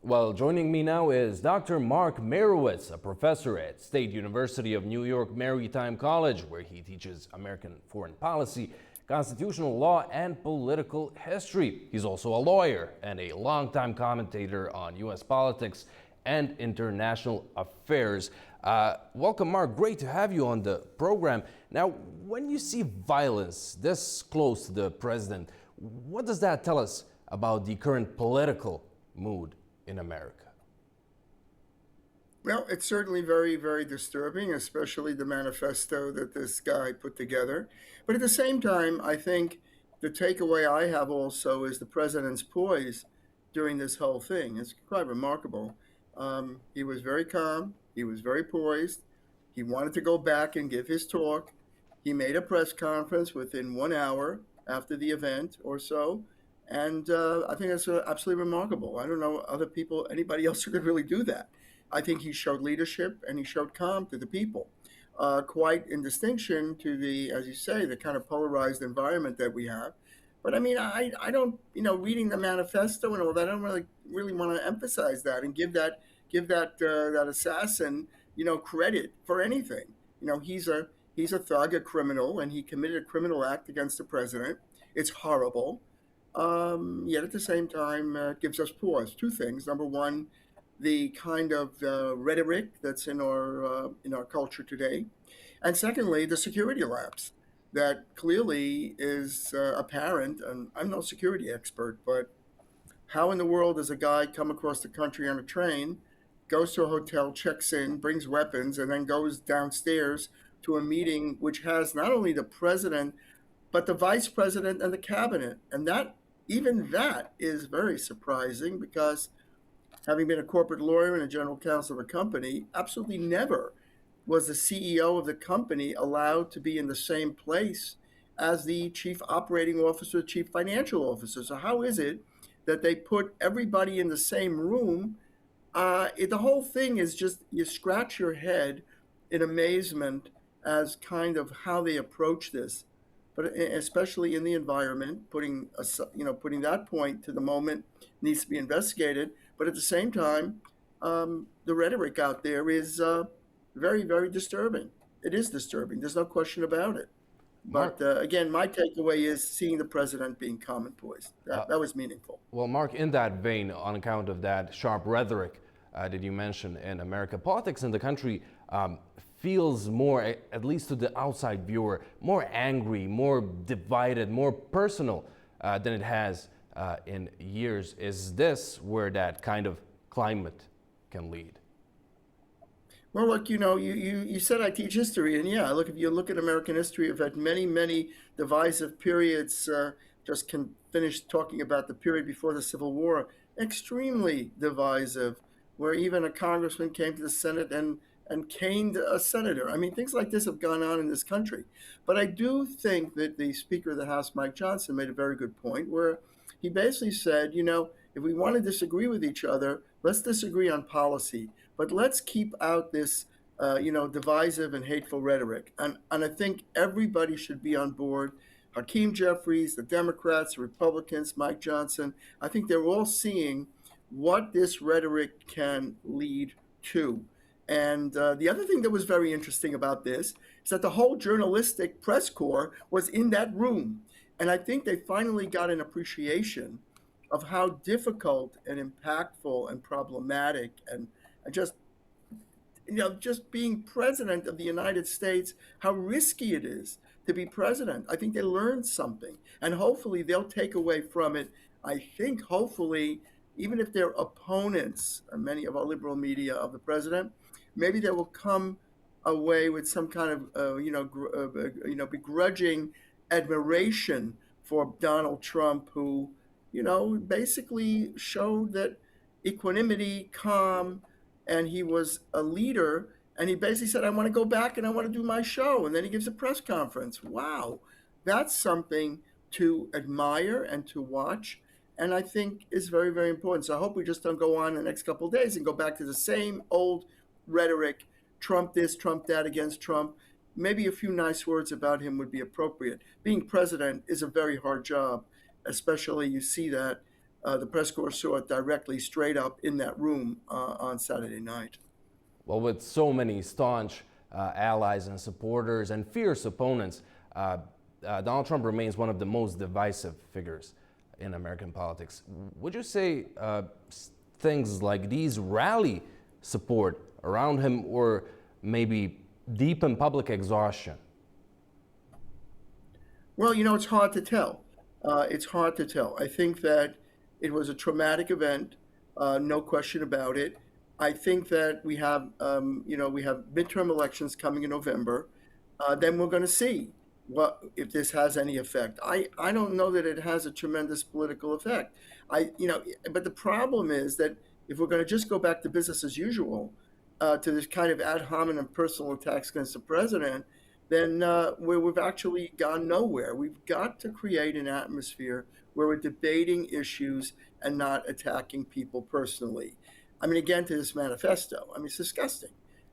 Well, joining me now is Dr. Mark Meirowitz, a professor at State University of New York Maritime College, where he teaches American foreign policy, constitutional law, and political history. He's also a lawyer and a longtime commentator on U.S. politics and international affairs. Welcome, Mark. Great to have you on the program. Now, when you see violence this close to the president, what does that tell us about the current political mood in America? Well, it's certainly very, very disturbing, especially the manifesto that this guy put together. But at the same time, I think the takeaway I have also is the president's poise during this whole thing. It's quite remarkable. He was very calm. He was very poised. He wanted to go back and give his talk. He made a press conference within 1 hour after the event or so. And I think that's absolutely remarkable. I don't know anybody else who could really do that. I think he showed leadership and he showed calm to the people, quite in distinction to the, as you say, the kind of polarized environment that we have. But I mean, I don't, reading the manifesto and all that, I don't really want to emphasize that and give that assassin, credit for anything. He's a thug, a criminal, and he committed a criminal act against the president. It's horrible. Yet at the same time, it gives us pause. Two things. Number one, the kind of rhetoric that's in our culture today, and secondly, the security lapse that clearly is apparent. And I'm no security expert, but how in the world does a guy come across the country on a train, goes to a hotel, checks in, brings weapons, and then goes downstairs to a meeting which has not only the president but the vice president and the cabinet? And even that is very surprising, because having been a corporate lawyer and a general counsel of a company, absolutely never was the CEO of the company allowed to be in the same place as the chief operating officer, chief financial officer. So how is it that they put everybody in the same room? The whole thing is just, you scratch your head in amazement as kind of how they approach this. But especially in the environment, putting that point to the moment needs to be investigated. But at the same time, the rhetoric out there is very, very disturbing. It is disturbing. There's no question about it. But again, my takeaway is seeing the president being calm and poised. That was meaningful. Well, Mark, in that vein, on account of that sharp rhetoric that you mentioned in America, politics in the country feels more, at least to the outside viewer, more angry, more divided, more personal than it has in years. Is this where that kind of climate can lead? Well, look, you said I teach history, and yeah, look, if you look at American history, we've had many, many divisive periods. Just can finish talking about the period before the Civil War, extremely divisive, where even a congressman came to the Senate and caned a senator. I mean, things like this have gone on in this country. But I do think that the Speaker of the House, Mike Johnson, made a very good point, where he basically said, if we want to disagree with each other, let's disagree on policy, but let's keep out this, divisive and hateful rhetoric. And I think everybody should be on board. Hakeem Jeffries, the Democrats, the Republicans, Mike Johnson, I think they're all seeing what this rhetoric can lead to. And the other thing that was very interesting about this is that the whole journalistic press corps was in that room. And I think they finally got an appreciation of how difficult and impactful and problematic and just being president of the United States, how risky it is to be president. I think they learned something. And hopefully they'll take away from it, I think, hopefully, even if they're opponents, many of our liberal media, of the president, maybe they will come away with some kind of, begrudging admiration for Donald Trump, who, basically showed that equanimity, calm, and he was a leader. And he basically said, I want to go back and I want to do my show. And then he gives a press conference. Wow, that's something to admire and to watch. And I think is very, very important. So I hope we just don't go on the next couple of days and go back to the same old rhetoric, Trump this, Trump that, against Trump. Maybe a few nice words about him would be appropriate. Being president is a very hard job, especially you see that the press corps saw it directly straight up in that room on Saturday night. Well, with so many staunch allies and supporters and fierce opponents, Donald Trump remains one of the most divisive figures in American politics. Would you say things like these rally support around him or maybe deepen public exhaustion? Well, it's hard to tell. It's hard to tell. I think that it was a traumatic event, no question about it. I think that we have midterm elections coming in November. Then we're going to see if this has any effect. I don't know that it has a tremendous political effect. But the problem is that if we're going to just go back to business as usual, to this kind of ad hominem personal attacks against the president, then we've actually gone nowhere. We've got to create an atmosphere where we're debating issues and not attacking people personally. I mean, again, to this manifesto, it's disgusting.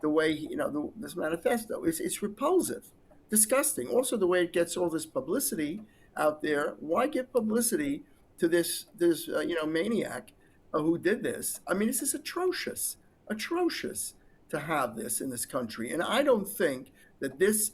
The way, this manifesto, it's repulsive, disgusting. Also, the way it gets all this publicity out there. Why give publicity to this maniac who did this? This is atrocious to have this in this country. And I don't think that this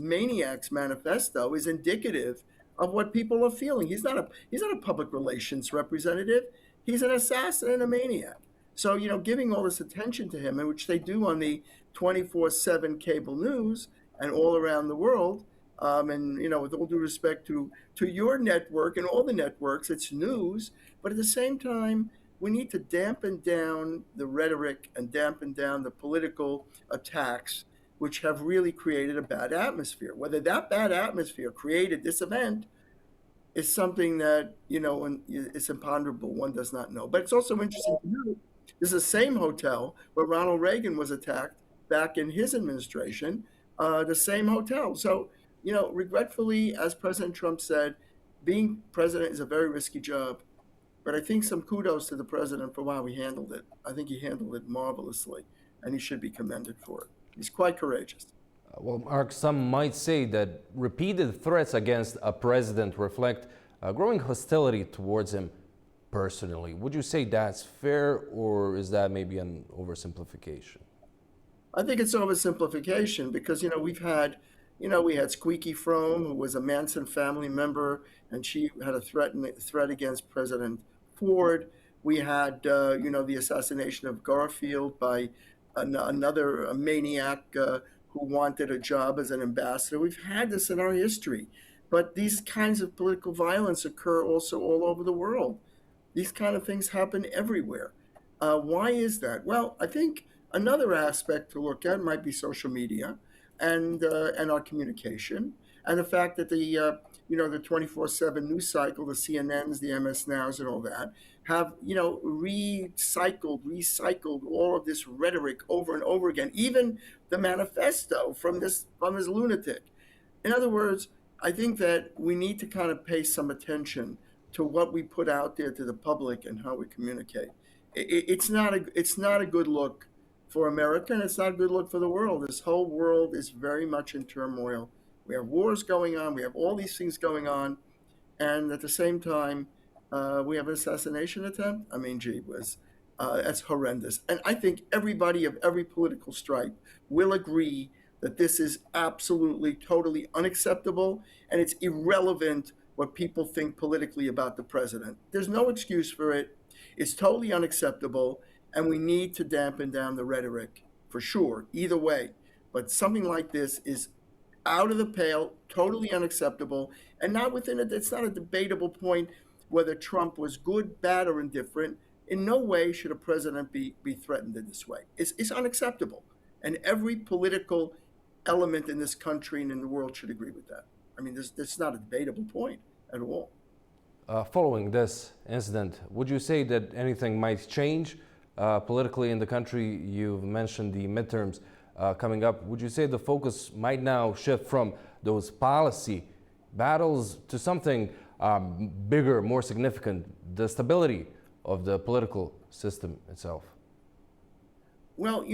maniac's manifesto is indicative of what people are feeling. He's not a public relations representative. He's an assassin and a maniac. So, giving all this attention to him, and which they do on the 24/7 cable news and all around the world, and, with all due respect to your network and all the networks, it's news. But at the same time, we need to dampen down the rhetoric and dampen down the political attacks, which have really created a bad atmosphere. Whether that bad atmosphere created this event is something that, it's imponderable. One does not know. But it's also interesting to note, this is the same hotel where Ronald Reagan was attacked back in his administration, the same hotel. So, regretfully, as President Trump said, being president is a very risky job. But I think some kudos to the president for how he handled it. I think he handled it marvelously, and he should be commended for it. He's quite courageous. Well, Mark, some might say that repeated threats against a president reflect growing hostility towards him personally. Would you say that's fair, or is that maybe an oversimplification? I think it's oversimplification because, we had Squeaky Fromme, who was a Manson family member, and she had a threat against President Ford. We had, the assassination of Garfield by another maniac who wanted a job as an ambassador. We've had this in our history. But these kinds of political violence occur also all over the world. These kind of things happen everywhere. Why is that? Well, I think another aspect to look at might be social media and our communication, and the fact that the 24/7 news cycle, the CNNs, the MS Nows, and all that have recycled all of this rhetoric over and over again. Even the manifesto from this lunatic. In other words, I think that we need to kind of pay some attention to what we put out there to the public and how we communicate. It's not a good look for America, and it's not a good look for the world. This whole world is very much in turmoil. We have wars going on. We have all these things going on. And at the same time, we have an assassination attempt. That's horrendous. And I think everybody of every political stripe will agree that this is absolutely, totally unacceptable, and it's irrelevant what people think politically about the president. There's no excuse for it. It's totally unacceptable, and we need to dampen down the rhetoric, for sure, either way. But something like this is out of the pale, totally unacceptable, and not within it. It's not a debatable point whether Trump was good, bad, or indifferent. In no way should a president be threatened in this way. It's unacceptable. And every political element in this country and in the world should agree with that. That's not a debatable point at all. Following this incident, would you say that anything might change politically in the country? You've mentioned the midterms coming up. Would you say the focus might now shift from those policy battles to something bigger, more significant, the stability of the political system itself? Well,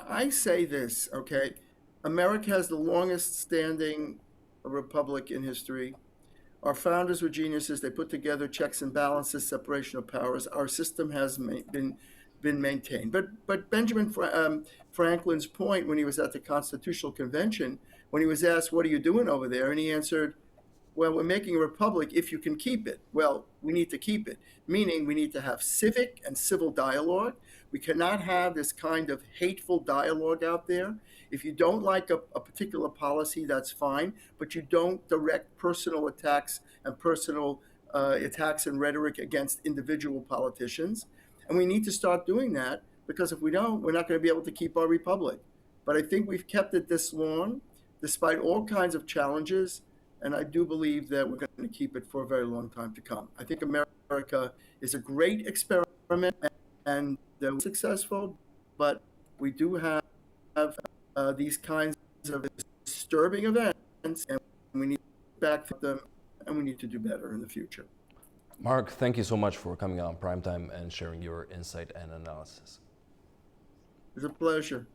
I say this, okay? America has the longest standing republic in history. Our founders were geniuses. They put together checks and balances, separation of powers. Our system has been maintained. But Benjamin Franklin's point when he was at the Constitutional Convention, when he was asked, "What are you doing over there?" and he answered, "Well, we're making a republic if you can keep it." Well, we need to keep it, meaning we need to have civic and civil dialogue. We cannot have this kind of hateful dialogue out there. If you don't like a particular policy, that's fine, but you don't direct personal attacks and personal attacks and rhetoric against individual politicians. And we need to start doing that, because if we don't, we're not going to be able to keep our republic. But I think we've kept it this long, despite all kinds of challenges, and I do believe that we're going to keep it for a very long time to come. I think America is a great experiment, and they're successful, but we do have these kinds of disturbing events, and we need to back them, and we need to do better in the future. Mark, thank you so much for coming on Primetime and sharing your insight and analysis. It's a pleasure.